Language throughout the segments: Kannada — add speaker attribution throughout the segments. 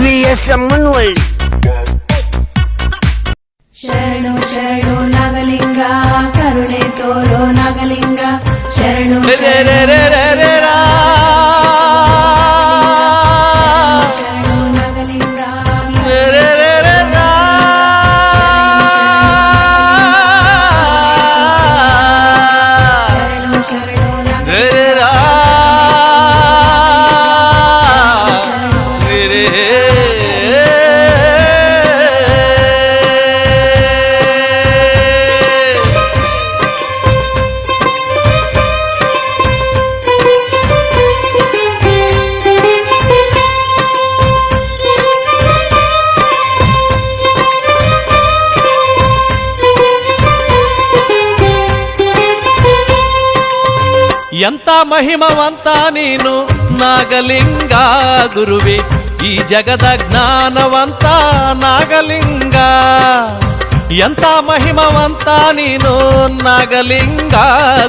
Speaker 1: VS ಮುನ್ವಳ್ಳಿ.
Speaker 2: ಶರಣು ಶರಣು ನಾಗಲಿಂಗ ಕರುಣೆ ತೋರೋ ನಾಗಲಿಂಗ ಶರಣು ಶರಣು ನಾಗಲಿಂಗ ಶರಣು ಶರಣು
Speaker 3: ಎಂತ ಮಹಿಮವಂತ ನೀನು ನಾಗಲಿಂಗ ಗುರುವೆ, ಈ ಜಗದ ಜ್ಞಾನವಂತ ನಾಗಲಿಂಗ. ಎಂತ ಮಹಿಮವಂತ ನೀನು ನಾಗಲಿಂಗ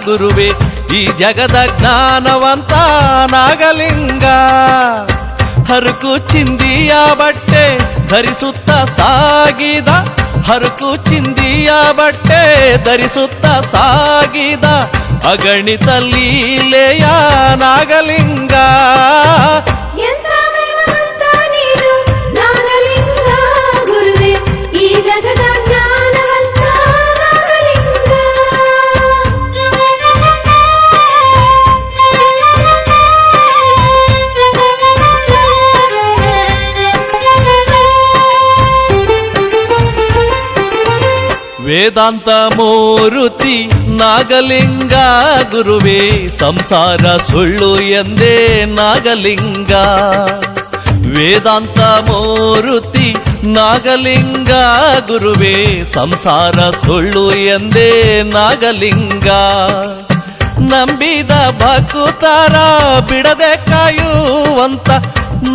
Speaker 3: ಗುರುವೆ, ಈ ಜಗದ ಜ್ಞಾನವಂತ ನಾಗಲಿಂಗ. ಹರಕು ಚಿಂದಿಯ ಬಟ್ಟೆ ಧರಿಸುತ್ತ ಸಾಗಿದ, ಹರಕು ಚಿಂದಿಯ ಬಟ್ಟೆ ಧರಿಸುತ್ತ ಸಾಗಿದ ಅಗಣಿತ ಲೀಲೆಯ ನಾಗಲಿಂಗ.
Speaker 2: ಎಂತ ಮಹಿಮವಂತ ನೀನು ನಾಗಲಿಂಗ ಗುರುವೆ, ಈ ಜಗದ ಜ್ಞಾನವಂತ ನಾಗಲಿಂಗ.
Speaker 3: ವೇದಾಂತ ಮೂರುತಿ ನಾಗಲಿಂಗ ಗುರುವೇ, ಸಂಸಾರ ಸುಳ್ಳು ಎಂದೇ ನಾಗಲಿಂಗ. ವೇದಾಂತ ಮೂರುತಿ ನಾಗಲಿಂಗ ಗುರುವೇ, ಸಂಸಾರ ಸುಳ್ಳು ಎಂದೇ ನಾಗಲಿಂಗ. ನಂಬಿದ ಭಕ್ತರ ಬಿಡದೆ ಕಾಯುವಂತ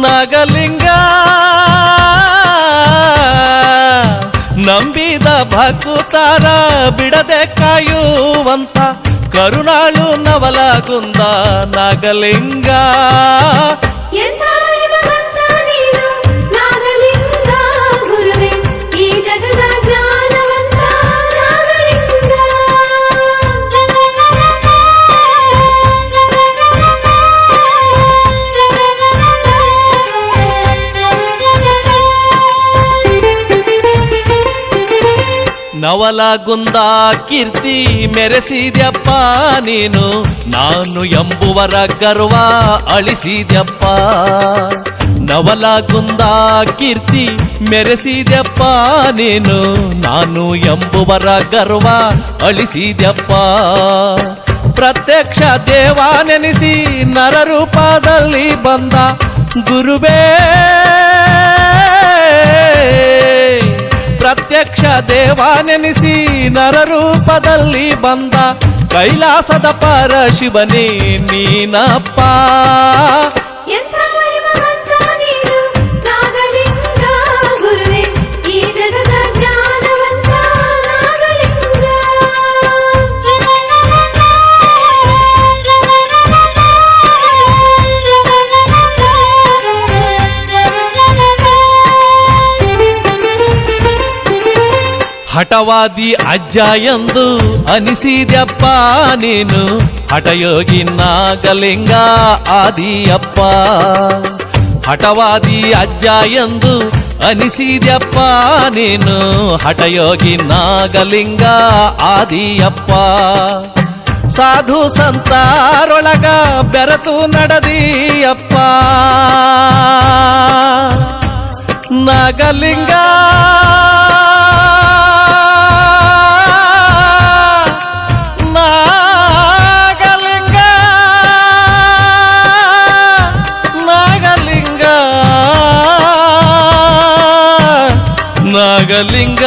Speaker 3: ನಾಗಲಿಂಗ. ನಂಬಿದ ಭಕ್ತರ ಬಿಡದೆ ಕಾಯುವಂತ ಕರುಣಾಳು ನವಲಗುಂದ ನಾಗಲಿಂಗ.
Speaker 2: ಎಂತ ಮಹಿಮವಂತ ನೀನು ನಾಗಲಿಂಗ ಗುರುವೆ, ಈ ಜಗದ ಜ್ಞಾನವಂತ ನಾಗಲಿಂಗ.
Speaker 3: ನವಲಗುಂದ ಕೀರ್ತಿ ಮೆರೆಸಿದ್ಯಪ್ಪ ನೀನು, ನಾನು ಎಂಬುವರ ಗರ್ವ ಅಳಿಸಿದ್ಯಪ್ಪ. ನವಲಗುಂದ ಕೀರ್ತಿ ಮೆರೆಸಿದ್ಯಪ್ಪ ನೀನು, ನಾನು ಎಂಬುವರ ಗರ್ವ ಅಳಿಸಿದ್ಯಪ್ಪ. ಪ್ರತ್ಯಕ್ಷ ದೇವ ನೆನೆಸಿ ನರರೂಪದಲ್ಲಿ ಬಂದ ಗುರುವೇ, ಪ್ರತ್ಯಕ್ಷ ದೇವ ನೆನೆಸಿ ನರರೂಪದಲ್ಲಿ ಬಂದ ಕೈಲಾಸದ ಪರ ಶಿವನೇ ನೀನಪ್ಪ.
Speaker 2: ಎಂತ ಮಹಿಮವಂತ ನೀನು ನಾಗಲಿಂಗ ಗುರುವೆ, ಈ ಜಗದ ಜ್ಞಾನವಂತ ನಾಗಲಿಂಗ.
Speaker 3: ಹಠವಾದಿ ಅಜ್ಜ ಎಂದು ಅನಿಸಿದ್ಯಪ್ಪ ನೀನು, ಹಠಯೋಗಿ ನಾಗಲಿಂಗ ಆದಿಯಪ್ಪ. ಹಠವಾದಿ ಅಜ್ಜ ಎಂದು ಅನಿಸಿದ್ಯಪ್ಪ ನೀನು, ಹಠಯೋಗಿ ನಾಗಲಿಂಗ ಆದಿಯಪ್ಪ. ಸಾಧು ಸಂತಾರೊಳಗ ಬೆರೆತು ನಡೆದಿಯಪ್ಪ ನಾಗಲಿಂಗ. ನಾಗಲಿಂಗ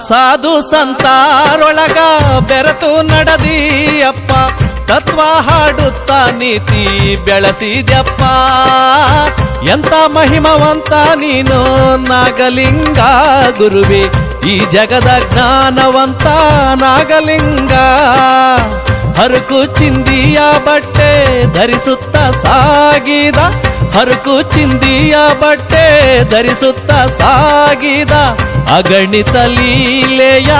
Speaker 3: ಸಾಧು ಸಂತಾರೊಳಗ ಬೆರೆತು ನಡೆದಿಯಪ್ಪ, ತತ್ವ ಹಾಡುತ್ತ ನೀತಿ ಬೆಳೆಸಿದ್ಯಪ್ಪ. ಎಂತ ಮಹಿಮವಂತ ನೀನು ನಾಗಲಿಂಗ ಗುರುವೆ, ಈ ಜಗದ ಜ್ಞಾನವಂತ ನಾಗಲಿಂಗ. ಹರಕು ಚಿಂದಿಯ ಬಟ್ಟೆ ಧರಿಸುತ್ತ ಸಾಗಿದ, ಹರಕು ಚಿಂದಿಯ ಬಟ್ಟೆ ಧರಿಸುತ್ತ ಸಾಗಿದ ಅಗಣಿತ ಲೀಲೆಯ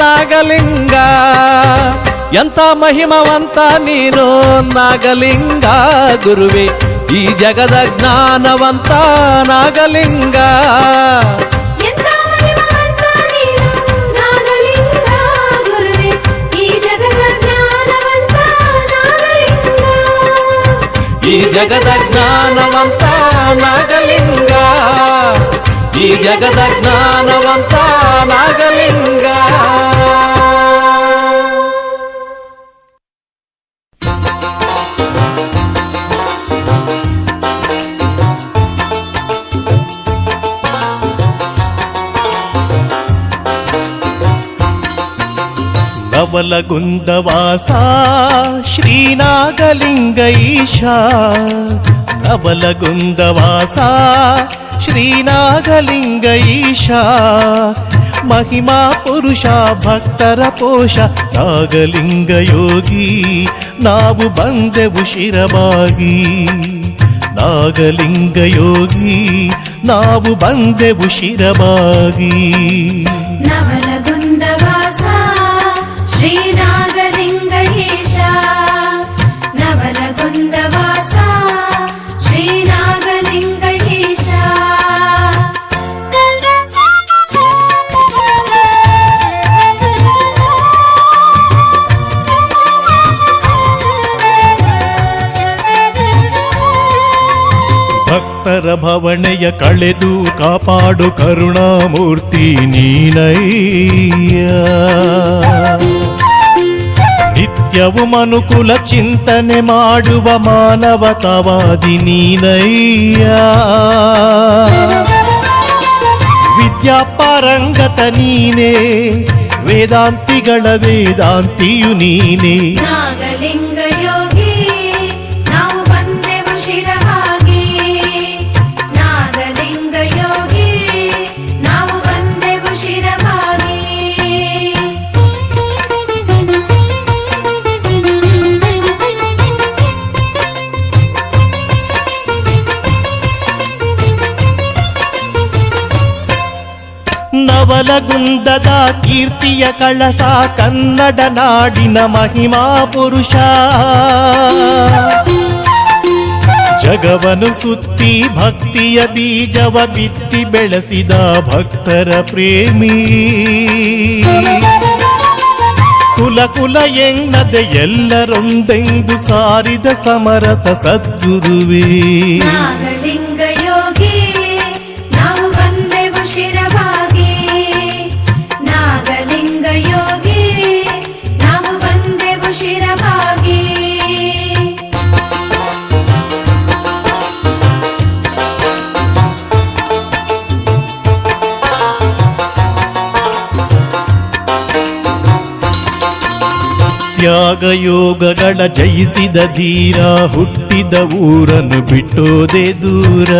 Speaker 3: ನಾಗಲಿಂಗ. ಎಂಥ ಮಹಿಮವಂತ ನೀನು ನಾಗಲಿಂಗ ಗುರುವೆ, ಈ ಜಗದ ಜ್ಞಾನವಂತ ನಾಗಲಿಂಗ.
Speaker 2: ಎಂಥ ಮಹಿಮವಂತ ನೀನು ನಾಗಲಿಂಗ ಗುರುವೇ, ಈ ಜಗದ ಜ್ಞಾನವಂತ ನಾಗಲಿಂಗ.
Speaker 3: ಈ ಜಗದ ಜ್ಞಾನವಂತ ನಾಗಲಿಂಗ, ಈ ಜಗದ ಜ್ಞಾನವಂತ ನಾಗಲಿಂಗ. ನವಲಗುಂದವಾಸ ಶ್ರೀನಾಗಲಿಂಗ ಈಶಾ, ನವಲಗುಂದವಾಸ ಶ್ರೀನಾಗಲಿಂಗ ಈಶಾ. ಮಹಿಮಾ ಪುರುಷ ಭಕ್ತರ ಪೋಷ ನಾಗಲಿಂಗ ಯೋಗಿ, ನಾವು ಬಂದೆವು ಶಿರವಾಗಿ. ನಾಗಲಿಂಗ ಯೋಗಿ, ನಾವು ಬಂದೆವು ಶಿರವಾಗಿ.
Speaker 2: ನವಲಗುಂದವಾಸ ಶ್ರೀನಾಗಲಿಂಗ ಈಶಾ, ನವಲಗುಂದವಾಸ ಶ್ರೀನಾಗಲಿಂಗ ಈಶಾ.
Speaker 3: ಭಕ್ತರ ಭವಣೆಯ ಕಳೆದು ಕಾಪಾಡು ಕರುಣಾಮೂರ್ತಿ ನೀನಯ್ಯ. ನಿತ್ಯವು ಮನುಕುಲ ಚಿಂತನೆ ಮಾಡುವ ಮಾನವತಾವಾದಿ ನೀನಯ್ಯ. ವಿದ್ಯಾಪಾರಂಗತ ನೀನೇ, ವೇದಾಂತಿಗಳ ವೇದಾಂತಿಯು ನೀನೇ.
Speaker 2: ನಾಗಲಿಂಗ ಯೋಗಿ, ನಾವು ಬಂದೆವು ಶಿರವಾಗಿ. ನಾಗಲಿಂಗ ಯೋಗಿ, ನಾವು ಬಂದೆವು ಶಿರವಾಗಿ.
Speaker 3: ನವಲಗುಂದದ ಕೀರ್ತಿಯ ಕಳಸ ಕನ್ನಡ ನಾಡಿನ ಮಹಿಮಾ ಪುರುಷ. ಜಗವನು ಸುತ್ತಿ ಭಕ್ತಿಯ ಬೀಜವ ಬಿತ್ತಿ ಬೆಳೆಸಿದ ಭಕ್ತರ ಪ್ರೇಮಿ. ಕುಲ ಕುಲ ಎನ್ನದೆ ಎಲ್ಲರೊಂದೆಂದು ಸಾರಿದ ಸಮರಸ ಸದ್ಗುರುವೇ.
Speaker 2: ನಾಗಲಿಂಗ ಯೋಗಿ, ನಾವು ಬಂದೆವು ಶಿರವಾಗಿ. ನಾಗಲಿಂಗ ಯೋಗಿ, ನಾವು ಬಂದೆವು ಶಿರವಾಗಿ.
Speaker 3: ತ್ಯಾಗ ಯೋಗಗಳ ಜಯಿಸಿದ ಧೀರ, ಹುಟ್ಟಿದ ಊರನ್ನು ಬಿಟ್ಟೋದೆ ದೂರ.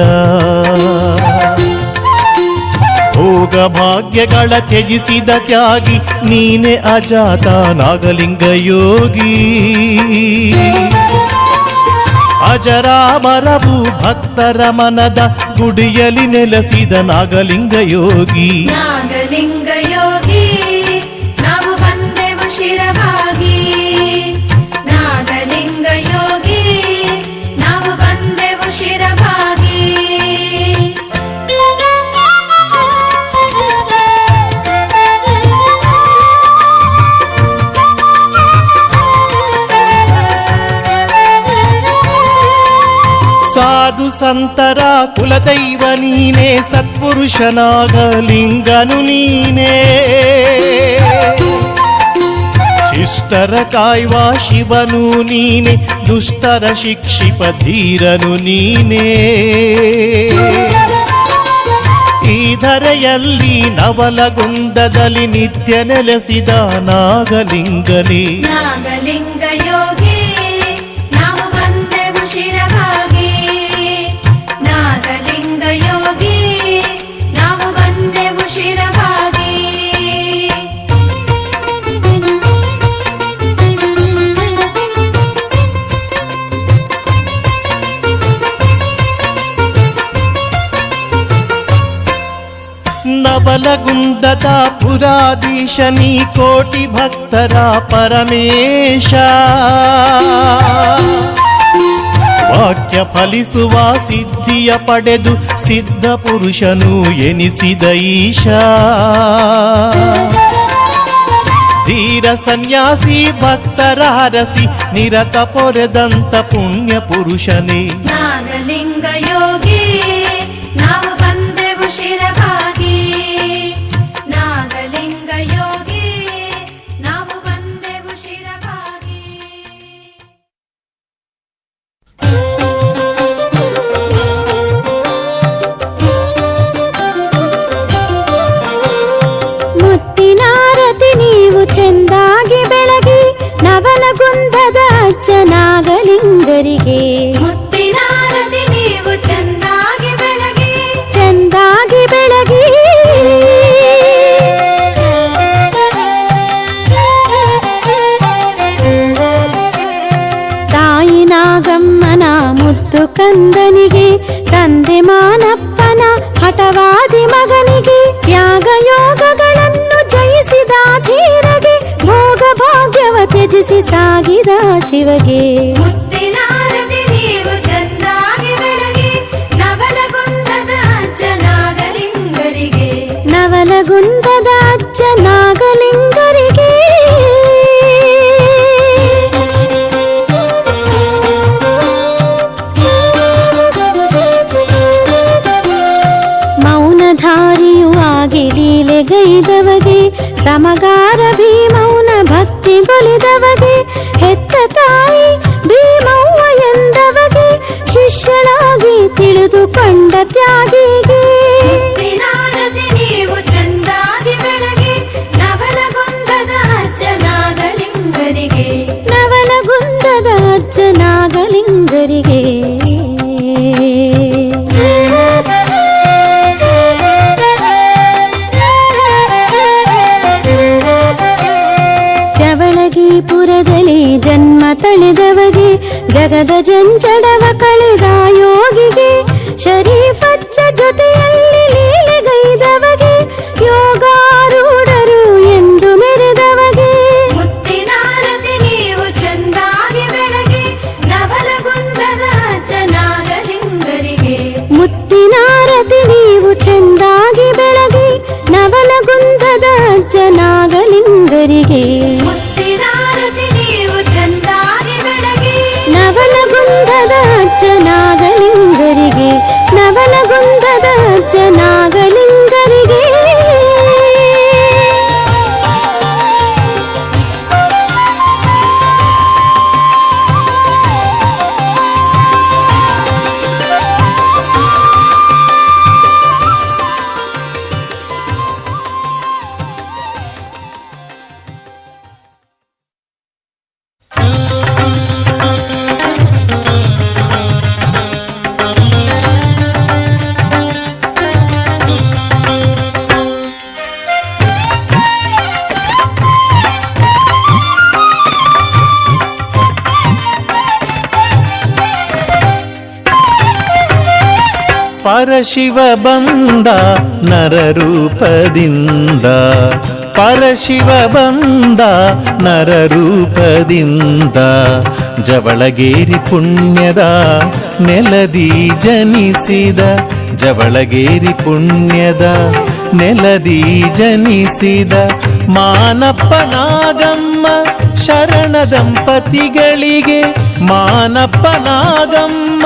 Speaker 3: ಭೋಗ ಭಾಗ್ಯಗಳ ತ್ಯಜಿಸಿದ ತ್ಯಾಗಿ ನೀನೆ ಅಜಾತ ನಾಗಲಿಂಗ ಯೋಗಿ. ಅಜರಾಮರವು ಭಕ್ತರ ಮನದ ಗುಡಿಯಲ್ಲಿ ನೆಲೆಸಿದ ನಾಗಲಿಂಗ ಯೋಗಿ.
Speaker 2: ನಾಗಲಿಂಗ ಯೋಗಿ, ನಾವು ಬಂದೆವು ಶಿರವಾಗಿ. ನಾಗಲಿಂಗ ಯೋಗಿ, ನಾವು ಬಂದೆವು ಶಿರವಾಗಿ.
Speaker 3: ಸಾಧು ಸಂತರ ಕುಲದೈವ ನೀನೇ, ಸತ್ಪುರುಷನಾಗಲಿಂಗನು ನೀನೇ. ಶಿಷ್ಟರ ಕಾಯ್ವ ಶಿವನು ನೀನೆ, ದುಷ್ಟರ ಶಿಕ್ಷಿಪ ಧೀರನು ನೀನೇ. ಈ ಧರೆಯಲ್ಲಿ ನವಲಗುಂದದಲ್ಲಿ ನಿತ್ಯ ನೆಲೆಸಿದ ನಾಗಲಿಂಗನೇ.
Speaker 2: ನಾಗಲಿಂಗ ಯೋಗಿ, ನಾವು ಬಂದೆವು ಶಿರವಾಗಿ. ನಾಗಲಿಂಗ ಯೋಗಿ, ನಾವು ಬಂದೆವು ಶಿರವಾಗಿ.
Speaker 3: ನವಲಗುಂದದ ಪುರಾಧೀಶ ನೀ ಕೋಟಿ ಭಕ್ತರ ಪರಮೇಶ. ವಾಕ್ಯ ಫಲಿಸುವ ಸಿದ್ಧಿಯ ಪಡೆದು ಸಿದ್ಧ ಪುರುಷನು ಎನಿಸಿದ ಈಶ. ಧೀರ ಸನ್ಯಾಸಿ ಭಕ್ತರ ಹರಸಿ ನಿರತ ಪೊರೆದಂತ ಪುಣ್ಯ ಪುರುಷನೇ.
Speaker 2: ನಾಗಲಿಂಗ ಯೋಗಿ ನಾವು ಬಂದೆವು ಶಿರಭಾಗಿ. ನಾಗಲಿಂಗ ಯೋಗಿ ನಾವು ಬಂದೆವು ಶಿರಭಾಗಿ.
Speaker 1: ಮುತ್ತಿನಾರತಿ ನೀವು ಚೆಂದಾಗಿ ಬೆಳಗಿ ನವಲಗುಂದದ ಅಜ್ಜನಾಗಲಿಂಗರಿಗೆ.
Speaker 2: ಮುತ್ತಿನಾರತಿ ನೀವು ಚೆಂದಾಗಿ ಬೆಳಗಿ
Speaker 1: ಚೆಂದಾಗಿ ಬೆಳಗಿ ತಾಯಿ ನಾಗಮ್ಮನ ಮುದ್ದು ಕಂದನಿಗೆ, ತಂದೆ ಮಾನಪ್ಪನ ಹಠವಾದಿ ಮಗನಿಗೆ, ತ್ಯಾಗ ಯೋಗಗಳನ್ನು ಜಯಿಸಿದ ಧೀರಗೆ, ಭೋಗ ಭಾಗ್ಯವ ತ್ಯಜಿಸಿ ಸಾಗಿದ ಶಿವಗೆ.
Speaker 2: ಮುತ್ತಿನಾರತಿ ನೀವು ಚೆಂದಾಗಿ ಬೆಳಗಿ ನವಲಗುಂದದ ಅಜ್ಜನಾಗಲಿಂಗರಿಗೆ.
Speaker 1: ನವಲಗುಂದದ ಅಜ್ಜನಾಗಲಿಂಗರಿಗೆ. ಮೌನಧಾರಿಯೂ ಆಗಿ ಲೀಲೆಗೈದವಗೆ, ಸಮಗಾರ ಭೀಮೌನ ಭಕ್ತಿಗೊಲಿದವಗೆ, ಹೆತ್ತ ತಾಯಿ ಭೀಮವ್ವ ಎಂದವಗೆ, ಶಿಷ್ಯಳಾಗಿ ತಿಳಿದುಕೊಂಡ ತ್ಯಾಗಿಗೆ.
Speaker 2: ಮುತ್ತಿನಾರತಿ ನೀವು ಚೆಂದಾಗಿ ಬೆಳಗಿ ನವಲಗುಂದದ ಅಜ್ಜನಾಗಲಿಂಗರಿಗೆ.
Speaker 1: ನವಲಗುಂದದ ಅಜ್ಜನಾಗಲಿಂಗರಿಗೆ. ಜವಳಗಿಪುರದಲ್ಲಿ ಜನ್ಮ ತಳೆದವಗೆ, ಜಗದ ಜಂಜಡವ ಕಳೆದ ಯೋಗಿಗೆ, ಶರೀಫಚ್ಚ ಜೊತೆಯಲ್ಲಿ ಲೀಲೆಗೈದವಗೆ, ಯೋಗಾರೂಢರು ಎಂದು ಮೆರೆದವಗೆ.
Speaker 2: ಮುತ್ತಿನಾರತಿ ನೀವು ಚೆಂದಾಗಿ ಬೆಳಗಿ ನವಲಗುಂದದ ಅಜ್ಜನಾಗಲಿಂಗರಿಗೆ.
Speaker 1: ಮುತ್ತಿನಾರತಿ ನೀವು ಚೆಂದಾಗಿ ಬೆಳಗಿ ನವಲಗುಂದದ ಅಜ್ಜನಾಗಲಿಂಗರಿಗೆ.
Speaker 2: ಮುತ್ತಿನಾರತಿ ನೀವು ಚೆಂದಾಗಿ ಬೆಳಗಿ
Speaker 1: ನವಲಗುಂದದ ಅಜ್ಜನಾಗಲಿಂಗರಿಗೆ. ನವಲಗುಂದದ ಅಜ್ಜನಾಗಲಿಂಗರಿಗೆ.
Speaker 3: ಪರಶಿವ ಬಂದ ನರರೂಪದಿಂದ, ಪರಶಿವ ಬಂದ ನರರೂಪದಿಂದ, ಜವಳಗೇರಿ ಪುಣ್ಯದ ನೆಲದಿ ಜನಿಸಿದ, ಜವಳಗೇರಿ ಪುಣ್ಯದ ನೆಲದಿ ಜನಿಸಿದ, ಮಾನಪ್ಪ ನಾಗಮ್ಮ ಶರಣ ದಂಪತಿಗಳಿಗೆ, ಮಾನಪ್ಪ ನಾಗಮ್ಮ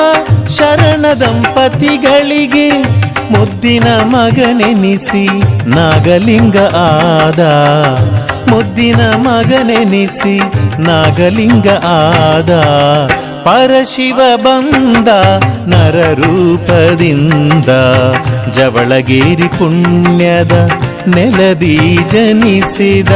Speaker 3: ಶರಣ ದಂಪತಿಗಳಿಗೆ, ಮುದ್ದಿನ ಮಗನೆನಿಸಿ ನಾಗಲಿಂಗ ಆದ, ಮುದ್ದಿನ ಮಗನೆನಿಸಿ ನಾಗಲಿಂಗ ಆದ. ಪರಶಿವ ಬಂದ ನರರೂಪದಿಂದ, ಜವಳಗೇರಿ ಪುಣ್ಯದ ನೆಲದಿ ಜನಿಸಿದ.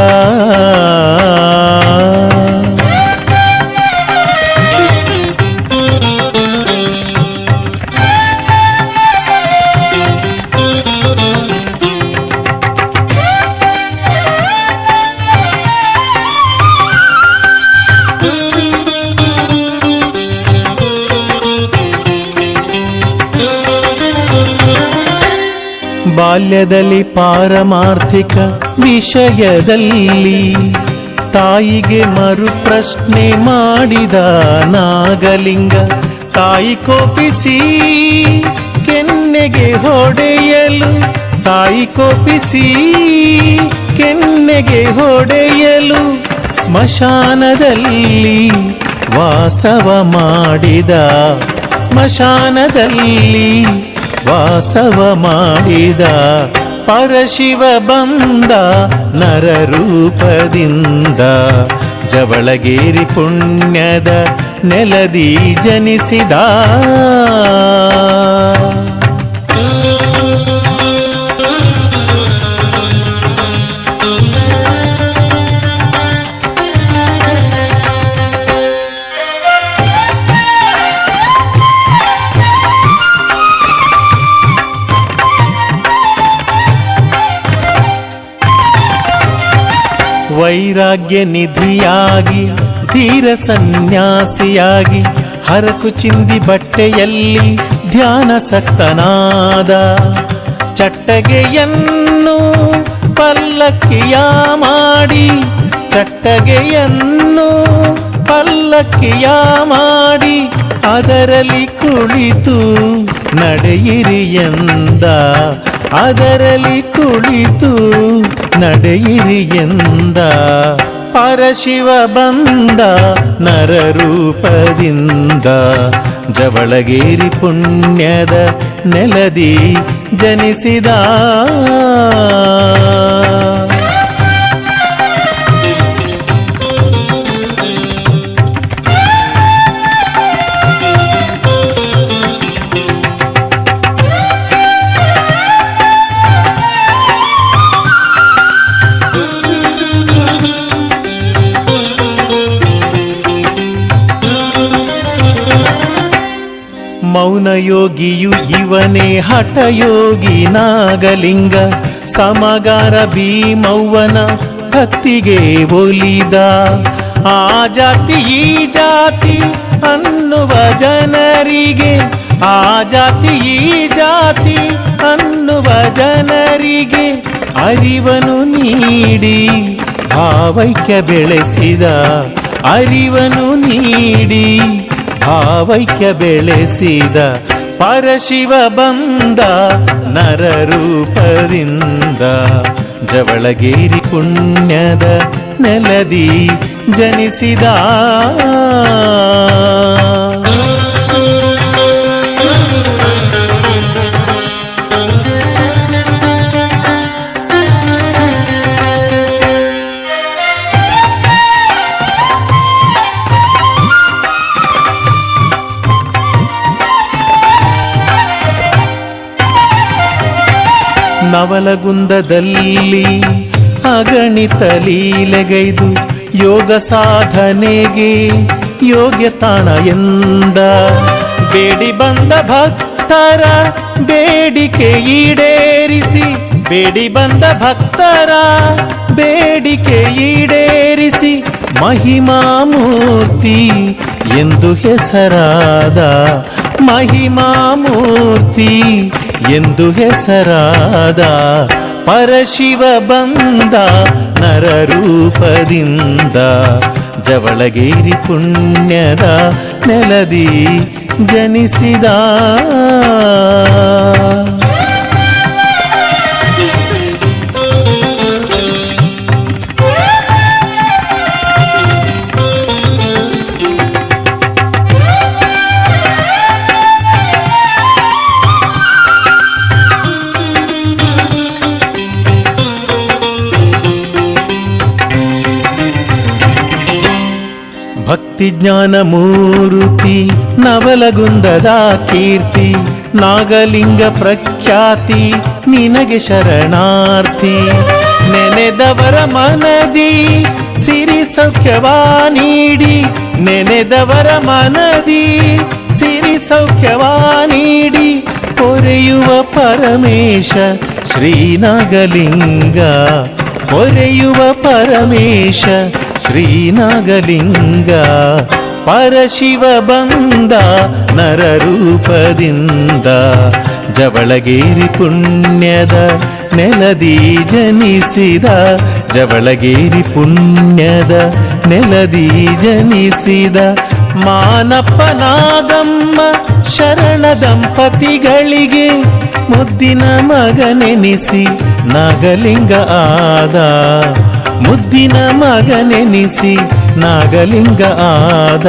Speaker 3: ಬಾಲ್ಯದಲ್ಲಿ ಪಾರಮಾರ್ಥಿಕ ವಿಷಯದಲ್ಲಿ ತಾಯಿಗೆ ಮರು ಪ್ರಶ್ನೆ ಮಾಡಿದ ನಾಗಲಿಂಗ. ತಾಯಿ ಕೋಪಿಸಿ ಕೆನ್ನೆಗೆ ಹೊಡೆಯಲು, ತಾಯಿ ಕೋಪಿಸಿ ಕೆನ್ನೆಗೆ ಹೊಡೆಯಲು ಸ್ಮಶಾನದಲ್ಲಿ ವಾಸವ ಮಾಡಿದ, ಸ್ಮಶಾನದಲ್ಲಿ ವಾಸವ ಮಾಡಿದ. ಪರಶಿವ ಬಂದ ನರರೂಪದಿಂದ, ಜವಳಗೇರಿ ಪುಣ್ಯದ ನೆಲದಿ ಜನಿಸಿದ. ವೈರಾಗ್ಯ ನಿಧಿಯಾಗಿ ಧೀರ ಸನ್ಯಾಸಿಯಾಗಿ ಹರಕು ಚಿಂದಿ ಬಟ್ಟೆಯಲ್ಲಿ ಧ್ಯಾನಸಕ್ತನಾದ. ಚಟ್ಟಗೆಯನ್ನು ಪಲ್ಲಕ್ಕಿಯ ಮಾಡಿ, ಚಟ್ಟಗೆಯನ್ನು ಪಲ್ಲಕ್ಕಿಯ ಮಾಡಿ ಅದರಲ್ಲಿ ಕುಳಿತು ನಡೆಯಿರಿ ಎಂದ, ಅದರಲ್ಲಿ ಕುಳಿತು ನಡೆಯಿರಿ ಎಂದ. ಪರಶಿವ ಬಂದ ನರರೂಪದಿಂದ, ಜವಳಗೇರಿ ಪುಣ್ಯದ ನೆಲದಿ ಜನಿಸಿದ. ಮೌನಯೋಗಿಯು ಇವನೇ ಹಠಯೋಗಿ ನಾಗಲಿಂಗ. ಸಮಗಾರ ಭೀಮವ್ವನ ಭಕ್ತಿಗೆ ಒಲಿದ. ಆ ಜಾತಿ ಈ ಜಾತಿ ಅನ್ನುವ ಜನರಿಗೆ, ಆ ಜಾತಿ ಈ ಜಾತಿ ಅನ್ನುವ ಜನರಿಗೆ ಅರಿವನ್ನು ನೀಡಿ ಭಾವೈಕ್ಯ ಬೆಳೆಸಿದ, ಅರಿವನ್ನು ನೀಡಿ ಭಾವೈಕ್ಯ ಬೆಳೆಸಿದ. ಪರಶಿವ ಬಂದ ನರರೂಪದಿಂದ, ಜವಳಗೇರಿ ಪುಣ್ಯದ ನೆಲದಿ ಜನಿಸಿದ. ನವಲಗುಂದದಲ್ಲಿ ಅಗಣಿತ ಲೀಲೆಗೈದು ಯೋಗ ಸಾಧನೆಗೆ ಯೋಗ್ಯ ತಾಣ ಎಂದ. ಬೇಡಿ ಬಂದ ಭಕ್ತರ ಬೇಡಿಕೆ ಈಡೇರಿಸಿ, ಬೇಡಿ ಬಂದ ಭಕ್ತರ ಬೇಡಿಕೆ ಈಡೇರಿಸಿ ಮಹಿಮಾಮೂರ್ತಿ ಎಂದು ಹೆಸರಾದ, ಮಹಿಮಾಮೂರ್ತಿ ಎಂದು ಹೆಸರಾದ. ಪರಶಿವ ಬಂದ ನರರೂಪದಿಂದ, ಜವಳಗೇರಿ ಪುಣ್ಯದ ನೆಲದಿ ಜನಿಸಿದ. ಭಕ್ತಿ ಜ್ಞಾನ ಮೂರುತಿ ನವಲಗುಂದದ ಕೀರ್ತಿ, ನಾಗಲಿಂಗ ಪ್ರಖ್ಯಾತಿ ನಿನಗೆ ಶರಣಾರ್ಥಿ. ನೆನೆದವರ ಮನದಿ ಸಿರಿ ಸೌಖ್ಯವ ನೀಡಿ, ನೆನೆದವರ ಮನದಿ ಸಿರಿ ಸೌಖ್ಯವ ನೀಡಿ ಪೊರೆಯುವ ಪರಮೇಶ ಶ್ರೀ ನಾಗಲಿಂಗ, ಪೊರೆಯುವ ಪರಮೇಶ ಶ್ರೀ ನಾಗಲಿಂಗ. ಪರಶಿವ ಬಂದ ನರರೂಪದಿಂದ, ಜವಳಗೇರಿ ಪುಣ್ಯದ ನೆಲದಿ ಜನಿಸಿದ, ಜವಳಗೇರಿ ಪುಣ್ಯದ ನೆಲದಿ ಜನಿಸಿದ ಮಾನಪ್ಪ ನಾಗಮ್ಮ ಶರಣ ದಂಪತಿಗಳಿಗೆ ಮುದ್ದಿನ ಮಗನೆನಿಸಿ ನಾಗಲಿಂಗ ಆದ, ಮುದ್ದಿನ ಮಗನೆನಿಸಿ ನಾಗಲಿಂಗ ಆದ.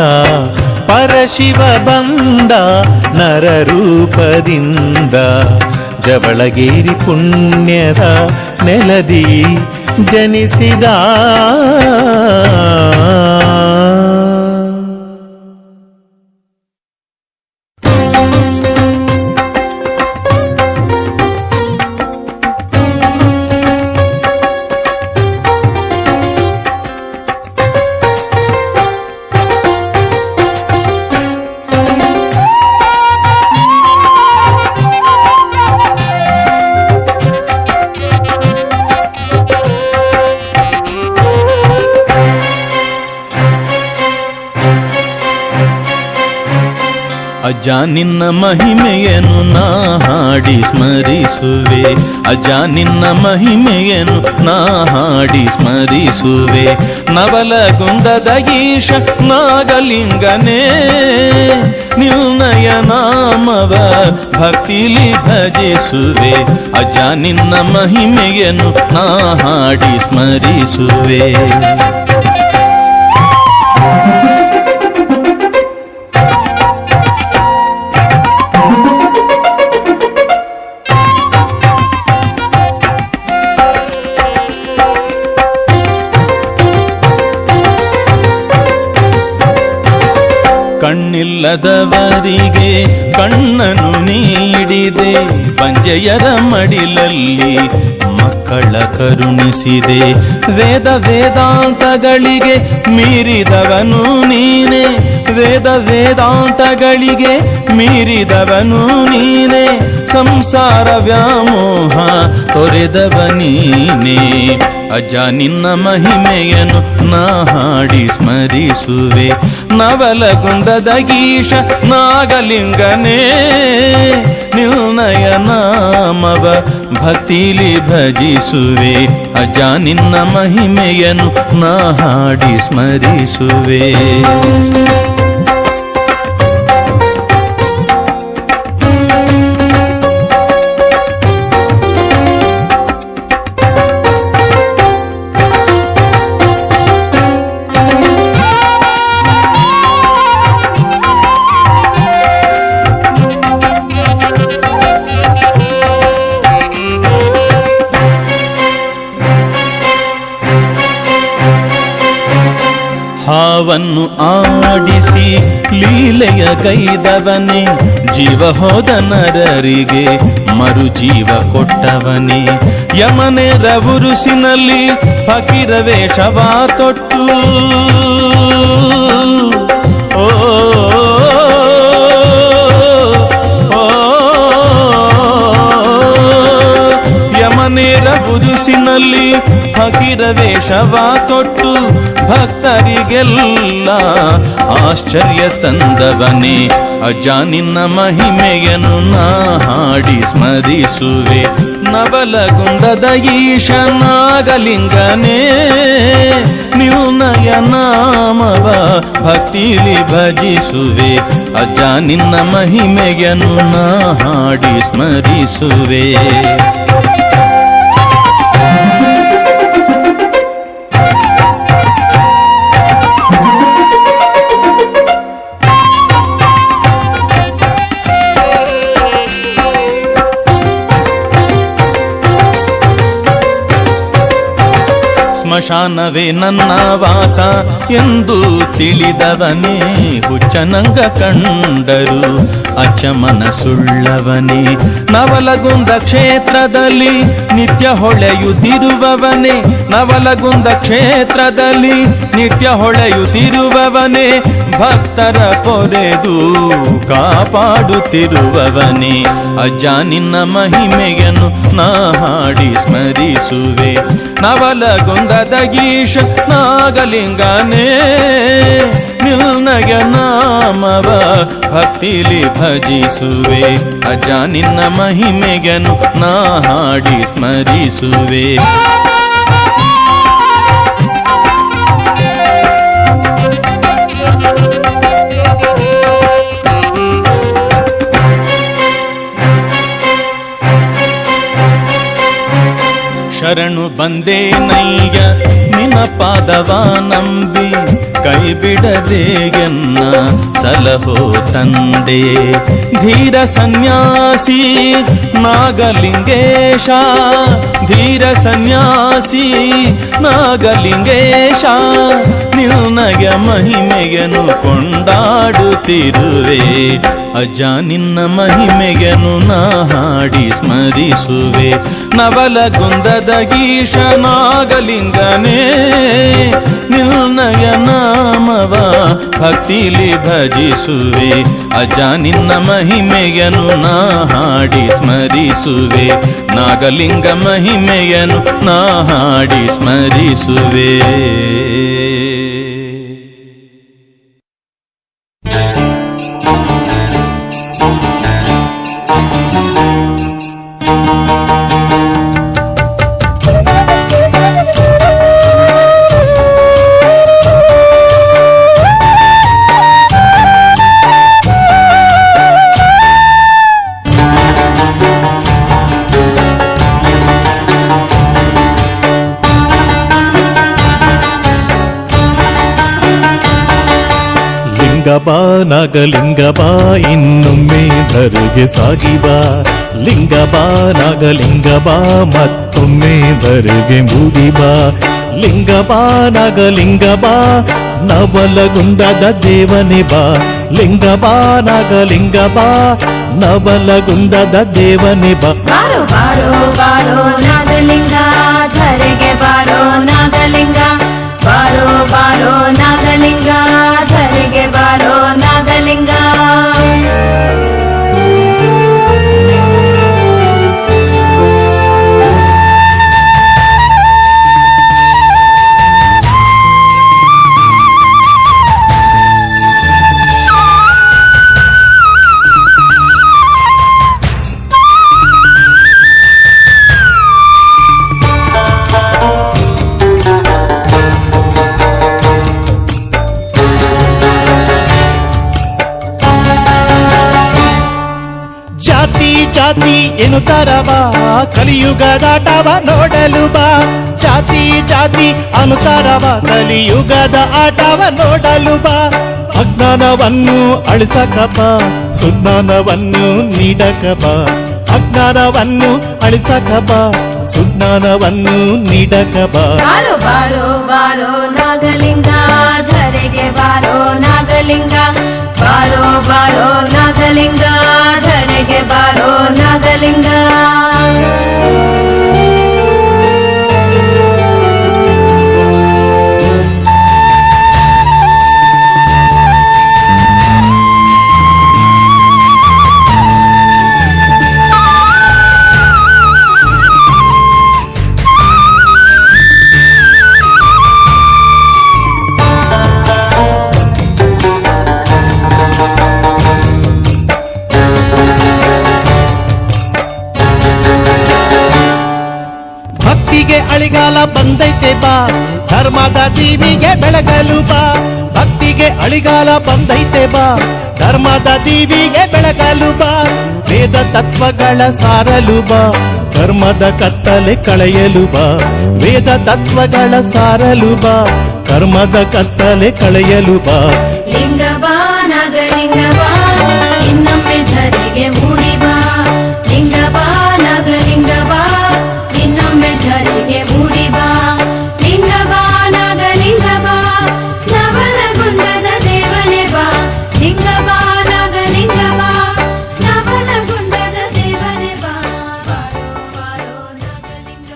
Speaker 3: ಪರಶಿವ ಬಂದ ನರರೂಪದಿಂದ, ಜವಳಗೇರಿ ಪುಣ್ಯದ ನೆಲದಿ ಜನಿಸಿದ.
Speaker 4: ಅಜ್ಜ ನಿನ್ನ ಮಹಿಮೆಯನ್ನು ನಾ ಹಾಡಿ ಸ್ಮರಿಸುವೆ, ಅಜ್ಜ ನಿನ್ನ ಮಹಿಮೆಯನ್ನು ನಾ ಹಾಡಿ ಸ್ಮರಿಸುವೆ. ನವಲಗುಂದದ ಈಶ ನಾಗಲಿಂಗನೇ ನಿನ್ನಯ ನಾಮವ ಭಕ್ತಿಲಿ ಭಜಿಸುವೆ, ಅಜ್ಜ ನಿನ್ನ ಮಹಿಮೆಯನ್ನು ನಾ ಹಾಡಿ ಸ್ಮರಿಸುವೆ. ಕಣ್ಣಿಲ್ಲದವರಿಗೆ ಕಣ್ಣನ್ನು ನೀಡಿದೆ, ಬಂಜೆಯರ ಮಡಿಲಲ್ಲಿ ಮಕ್ಕಳ ಕರುಣಿಸಿದೆ. ವೇದ ವೇದಾಂತಗಳಿಗೆ ಮೀರಿದವನು ನೀನೆ, ವೇದ ವೇದಾಂತಗಳಿಗೆ ಮೀರಿದವನು ನೀನೆ. ಸಂಸಾರ ವ್ಯಾಮೋಹ ತೊರೆದವ ನೀನೆ, ಅಜ್ಜ ನಿನ್ನ ಮಹಿಮೆಯನ್ನು ನಾ ಹಾಡಿ ಸ್ಮರಿಸುವೆ. ನವಲಗುಂದದ ಗೀಶ ನಾಗಲಿಂಗನೇ ನಿನ್ನಯ ನಾಮವ ಭಕ್ತಿಲಿ ಭಜಿಸುವೆ, ಅಜ್ಜ ನಿನ್ನ ಮಹಿಮೆಯನ್ನು ನಾ ಹಾಡಿ ಸ್ಮರಿಸುವೆ. ಹಾವನ್ನು ಆಡಿಸಿ ಲೀಲೆಯ ಗೈದವನೇ, ಜೀವ ಹೋದ ನರರಿಗೆ ಮರುಜೀವ ಕೊಟ್ಟವನೇ. ಯಮನೆರ ಉರುಸಿನಲ್ಲಿ ಫಕೀರ ವೇಷವ ತೊಟ್ಟು, ಓ ಯಮನೇರ ಉರುಸಿನಲ್ಲಿ ಫಕೀರ ವೇಷವ ತೊಟ್ಟು ಭಕ್ತರಿಗೆಲ್ಲ ಆಶ್ಚರ್ಯ ತಂದವನೇ, ಅಜ್ಜ ನಿನ್ನ ಮಹಿಮೆಯನ್ನು ನಾ ಹಾಡಿ ಸ್ಮರಿಸುವೆ. ನವಲಗುಂದದ ಈಶ ನಾಗಲಿಂಗನೇ ನಿನ್ನಯ ನಾಮವ ಭಕ್ತಿಲಿ ಭಜಿಸುವೆ, ಅಜ್ಜ ನಿನ್ನ ಮಹಿಮೆಯನ್ನು ನಾ ಹಾಡಿ ಸ್ಮರಿಸುವೆ. ಸ್ಮಶಾನವೇ ನನ್ನ ವಾಸ ಎಂದು ತಿಳಿದವನೇ, ಹುಚ್ಚನಂಗ ಕಂಡರು ಅಚಮನ ಸುಳ್ಳವನೇ. ನವಲಗುಂದ ಕ್ಷೇತ್ರದಲ್ಲಿ ನಿತ್ಯ ಹೊಳೆಯುತ್ತಿರುವವನೇ, ನವಲಗುಂದ ಕ್ಷೇತ್ರದಲ್ಲಿ ನಿತ್ಯ ಹೊಳೆಯುತ್ತಿರುವವನೇ. ಭಕ್ತರ ಪೊರೆದು ಕಾಪಾಡುತ್ತಿರುವವನೇ, ಅಜ್ಜ ನಿನ್ನ ಮಹಿಮೆಯನ್ನು ನಾ ಹಾಡಿ ಸ್ಮರಿಸುವೆ. ನವಲಗುಂದದ ಗೀಶ ನಾಗಲಿಂಗನೇ ನಿನ್ನಯ ನಾಮವ ಭಕ್ತಿಲಿ ಭಜಿಸುವೆ ಅಜ್ಜ ನಿನ್ನ ಮಹಿಮೆಗೆನು ನಾ ಹಾಡಿ ಸ್ಮರಿಸುವೆ. ಶರಣು ಬಂದೇ ನಯ್ಯ ನಿನ್ನ ಪಾದವ ನಂಬಿ ಕೈ ಬಿಡದೇಗೆನ್ನ ಸಲಹೋ ತಂದೆ. ಧೀರ ಸನ್ಯಾಸಿ ನಾಗಲಿಂಗೇಶ, ಧೀರ ಸನ್ಯಾಸಿ ನಾಗಲಿಂಗೇಶ, ನಿನ್ನಯ ಮಹಿಮೆಯನ್ನು ಕೊಂಡಾಡುತ್ತಿರುವೆ ಅಜ್ಜ ನಿನ್ನ ಮಹಿಮೆಯನ್ನು ನಾ ಹಾಡಿ ಸ್ಮರಿಸುವೆ. ನವಲಗುಂದದ ಗೀಶ ನಾಗಲಿಂಗನೇ ನಿನ್ನಯ ನಾಮವ ಭಕ್ತಿಲಿ ಭಜಿಸುವೆ ಅಜ್ಜ ನಿನ್ನ ಮಹಿಮೆಯನ್ನು ನಾ ಹಾಡಿ ಸ್ಮರಿಸುವೆ. ನಾಗಲಿಂಗ ಮಹಿಮೆಯನ್ನು ನಾ ಹಾಡಿ ಸ್ಮರಿಸುವೆ.
Speaker 3: ಲಿಂಗಬಾ ನಾಗಲಿಂಗಬಾ ಇನ್ನೊಮ್ಮೆ ಧರೆಗೆ ಸಾಗಿಬಾ. ಲಿಂಗಬಾ ನಾಗಲಿಂಗಬಾ ಮತ್ತೊಮ್ಮೆ ಧರೆಗೆ ಮೂಡಿಬಾ. ಲಿಂಗಬಾ ನಾಗಲಿಂಗಬಾ ನವಲಗುಂದದ ದೇವನೇ ಬಾ. ಲಿಂಗಬಾ ನಾಗಲಿಂಗಬಾ ನವಲಗುಂದದ ದೇವನೇ ಬಾ.
Speaker 2: ಬಾರೋ ಬಾರೋ ಬಾರೋ ನಾಗಲಿಂಗ ಧರೆಗೆ ಬಾರೋ ನಾಗಲಿಂಗ, ಬಾರೋ ಬಾರೋ ನಾಗಲಿಂಗ ಧರೆಗೆ ಬಾರೋ ನಾಗಲಿಂಗ.
Speaker 3: ಜಾತಿ ಎನ್ನುತ್ತಾರ ಬಾ, ಕಲಿಯುಗದಾಟವ ನೋಡಲು ಬಾ. ಜಾತಿ ಜಾತಿ ಅನ್ನುತ್ತಾರ ಬಾ, ಕಲಿಯುಗದ ಆಟವ ನೋಡಲು ಬಾ. ಅಜ್ಞಾನವನ್ನು ಅಳಿಸಕ ಬಾ, ಸುಜ್ಞಾನವನ್ನು ನೀಡಕ ಬಾ. ಅಜ್ಞಾನವನ್ನು ಅಳಿಸಕ ಬಾ, ಸುಜ್ಞಾನವನ್ನು ನೀಡಕ ಬಾ.
Speaker 2: ಬಾರೋ ಬಾರೋ ಬಾರೋ ನಾಗಲಿಂಗ ಧರೆಗೆ ಬಾರೋ ನಾಗಲಿಂಗ, ಬಾರೋ ಬಾರೋ ನಾಗಲಿಂಗ ಧರೆಗೆ ಬಾರೋ ನಾಗಲಿಂಗ.
Speaker 3: ಅಳಿಗಾಲ ಬಂದೈತೆ ಬಾ, ಧರ್ಮದ ದೀವಿಗೆ ಬೆಳಗಲು ಬಾ. ಭಕ್ತಿಗೆ ಅಳಿಗಾಲ ಬಂದೈತೆ ಬಾ, ಧರ್ಮದ ದೀವಿಗೆ ಬೆಳಗಲು ಬಾ. ವೇದ ತತ್ವಗಳ ಸಾರಲು ಬಾ, ಕರ್ಮದ ಕತ್ತಲೆ ಕಳೆಯಲು ಬಾ. ವೇದ ತತ್ವಗಳ ಸಾರಲು ಬಾ, ಕರ್ಮದ ಕತ್ತಲೆ ಕಳೆಯಲು ಬಾ.
Speaker 2: ಲಿಂಗ ಬಾ ನಾಗಲಿಂಗ ಬಾ ಇನ್ನೊಮ್ಮೆ ಧರೆಗೆ ಮೂಡಿ ಬಾ. ಲಿಂಗ ಬಾ ನಾಗಲಿಂಗ ಬಾ ಇನ್ನೊಮ್ಮೆ ಧರೆಗೆ ಮೂಡಿ ಬಾ. ಲಿಂಗ ಬಾ ನಾಗಲಿಂಗ ಬಾ ನವಲಗುಂದದ ದೇವನೇ ಬಾ. ಲಿಂಗ ಬಾ ನಾಗಲಿಂಗ ಬಾ ನವಲಗುಂದದ ದೇವನೇ ಬಾ. ಬಾರೋ ಬಾರೋ ನಾಗಲಿಂಗ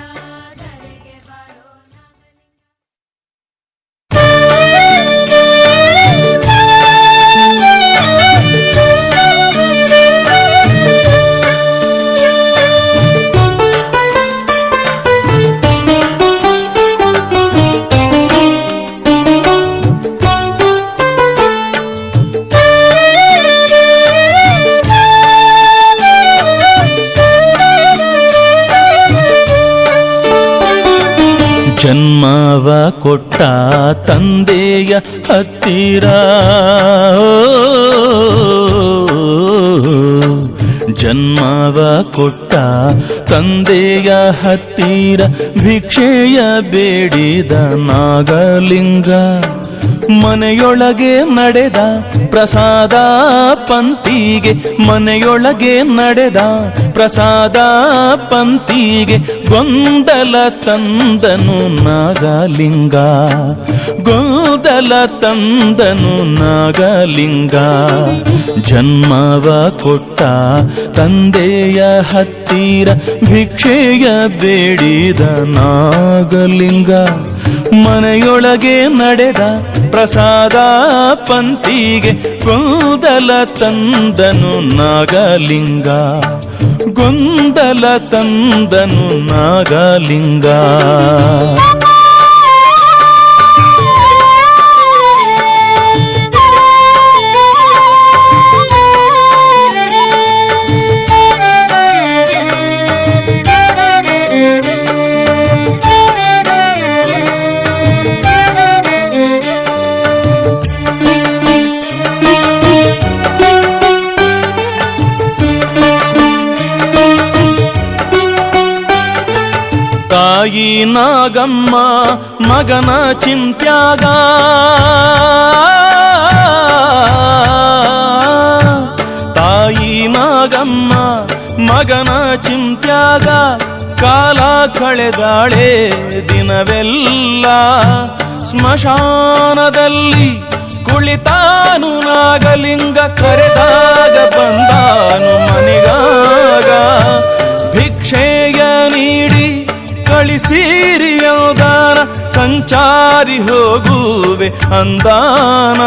Speaker 2: ಧರೆಗೆ ಬಾರೋ ನಾಗಲಿಂಗ.
Speaker 4: ಜನ್ಮವ ಕೊಟ್ಟ ತಂದೆಯ ಹತ್ತಿರ ಜನ್ಮವ ಕೊಟ್ಟ ತಂದೆಯ ಹತ್ತಿರ ಭಿಕ್ಷೆಯ ಬೇಡಿದ ನಾಗಲಿಂಗ ಮನೆಯೊಳಗೆ ನಡೆದ ಪ್ರಸಾದ ಪಂಕ್ತಿಗೆ ಮನೆಯೊಳಗೆ ನಡೆದ ಪ್ರಸಾದ ಪಂಕ್ತಿಗೆ ಗೊಂದಲ ತಂದನು ನಾಗಲಿಂಗ ಗೊಂದಲ ತಂದನು ನಾಗಲಿಂಗ ಜನ್ಮವ ಕೊಟ್ಟ ತಂದೆಯ ಹತ್ತಿರ ಭಿಕ್ಷೆಯ ಬೇಡಿದ ನಾಗಲಿಂಗ ಮನೆಯೊಳಗೆ ನಡೆದ ಪ್ರಸಾದ ಪಂಕ್ತಿಗೆ ಗೊಂದಲ ತಂದನು ನಾಗಲಿಂಗ ಗೊಂದಲ ತಂದನು ನಾಗಲಿಂಗ ತಾಯಿ ನಾಗಮ್ಮ ಮಗನ ಚಿಂತ್ಯಾಗ ತಾಯಿ ನಾಗಮ್ಮ ಮಗನ ಚಿಂತ್ಯಾಗ ಕಾಲ ಕಳೆದಾಳೆ ದಿನವೆಲ್ಲ ಸ್ಮಶಾನದಲ್ಲಿ ಕುಳಿತಾನು ನಾಗಲಿಂಗ ಕರೆದಾಗ ಬಂದಾನು ಮನೆಗಾಗ ಭಿಕ್ಷೆಯ ನೀಡಿ ಕಳಿಸಿರಿಯೋದಾನ ಸಂಚಾರಿ ಹೋಗುವೆ ಅಂದಾನ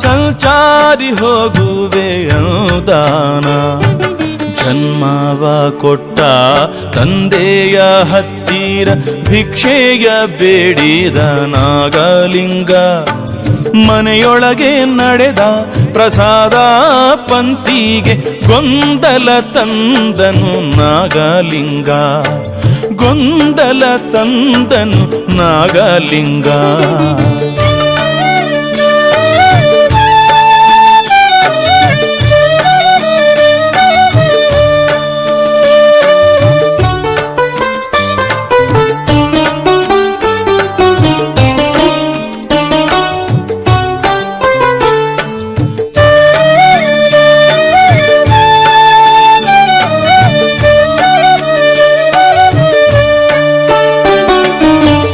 Speaker 4: ಸಂಚಾರಿ ಹೋಗುವೆ ಅಂದಾನ ಜನ್ಮವ ಕೊಟ್ಟ ತಂದೆಯ ಹತ್ತಿರ ಭಿಕ್ಷೆಯ ಬೇಡಿದ ನಾಗಲಿಂಗ ಮನೆಯೊಳಗೆ ನಡೆದ ಪ್ರಸಾದ ಪಂಕ್ತಿಗೆ ಗೊಂದಲ ತಂದನು ನಾಗಲಿಂಗ ಗೊಂದಲ ತಂದನು ನಾಗಲಿಂಗ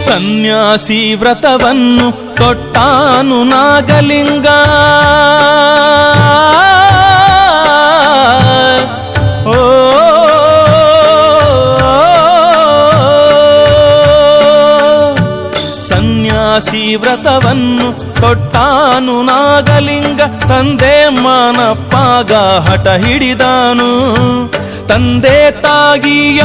Speaker 4: ಸನ್ಯಾಸಿ ವ್ರತವನ್ನು ತೊಟ್ಟಾನು ನಾಗಲಿಂಗ ಓ ಸನ್ಯಾಸಿ ವ್ರತವನ್ನು ತೊಟ್ಟಾನು ನಾಗಲಿಂಗ ತಂದೆ ಮಾನಪ್ಪಾಗ ಹಠ ಹಿಡಿದಾನು ತಂದೆ ತಾಗಿಯ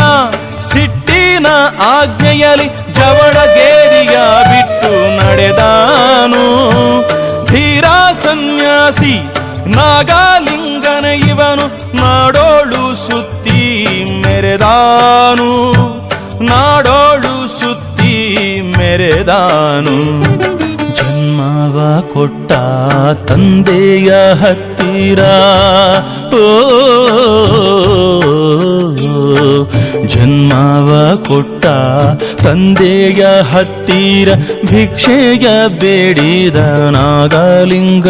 Speaker 4: ಸಿಟ್ಟಿನ ಆಜ್ಞೆಯಲಿ ಜವಳಗೇರಿಯ ಬಿಟ್ಟು ನಡೆದಾನು ಧೀರ ಸನ್ಯಾಸಿ ನಾಗಲಿಂಗನ ಇವನು ನಾಡೋಳು ಸುತ್ತಿ ಮೆರೆದಾನು ನಾಡೋಳು ಸುತ್ತಿ ಮೆರೆದಾನು ಜನ್ಮವ ಕೊಟ್ಟ ತಂದೆಯ ಹತ್ತಿರ ಓ ಜನ್ಮವ ಕೊಟ್ಟ ತಂದೆಯ ಹತ್ತಿರ ಭಿಕ್ಷೆಯ ಬೇಡಿದ ನಾಗಲಿಂಗ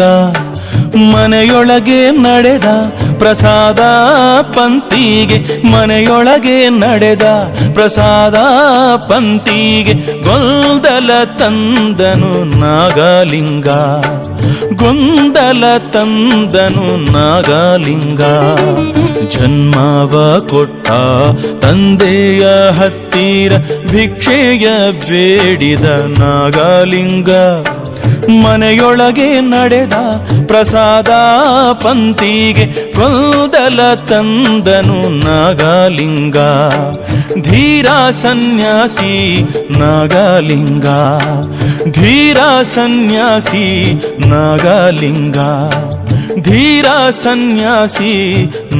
Speaker 4: ಮನೆಯೊಳಗೆ ನಡೆದ ಪ್ರಸಾದ ಪಂಕ್ತಿಗೆ ಮನೆಯೊಳಗೆ ನಡೆದ ಪ್ರಸಾದ ಪಂಕ್ತಿಗೆ ಗೊಂದಲ ತಂದನು ನಾಗಲಿಂಗ ಗೊಂದಲ ತಂದನು ನಾಗಲಿಂಗ ಜನ್ಮವ ಕೊಟ್ಟ ತಂದೆಯ ಹತ್ತಿರ ಭಿಕ್ಷೆಯ ಬೇಡಿದ ನಾಗಲಿಂಗ ಮನೆಯೊಳಗೆ ನಡೆದ ಪ್ರಸಾದ ಪಂಕ್ತಿಗೆ ಗೊಂದಲ ತಂದನು ನಾಗಲಿಂಗ ಧೀರ ಸನ್ಯಾಸಿ ನಾಗಲಿಂಗ ಧೀರ ಸನ್ಯಾಸಿ ನಾಗಲಿಂಗ ಧೀರ ಸನ್ಯಾಸಿ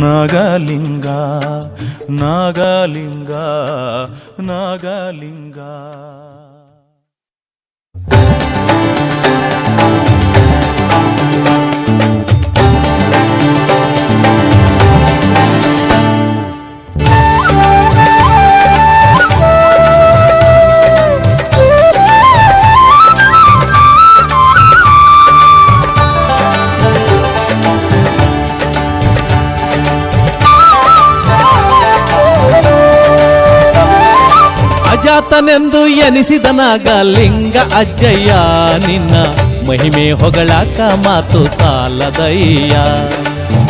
Speaker 4: ನಾಗಲಿಂಗ ನಾಗಲಿಂಗ ನಾಗಲಿಂಗ
Speaker 3: ಅಜಾತನೆಂದು ಎನಿಸಿದನಾಗ ಲಿಂಗ ಅಜ್ಜಯ್ಯ ನಿನ್ನ ಮಹಿಮೆ ಹೊಗಳಾಕ ಮಾತು ಸಾಲದಯ್ಯ.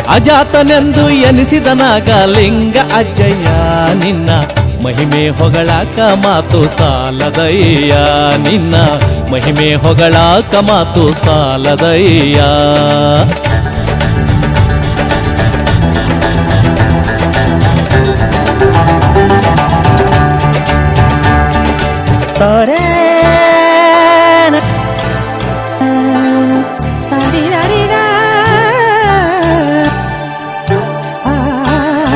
Speaker 3: ಅಜಾತನೆಂದು ಎನಿಸಿದನಾಗ ಲಿಂಗ ಅಜ್ಜಯ್ಯ ನಿನ್ನ ಮಹಿಮೆ ಹೊಗಳಾಕ ಮಾತು ಸಾಲದಯ್ಯ. ನಿನ್ನ ಮಹಿಮೆ ಹೊಗಳಾಕ ಮಾತು ಸಾಲದಯ್ಯ.
Speaker 5: ತೋರೆ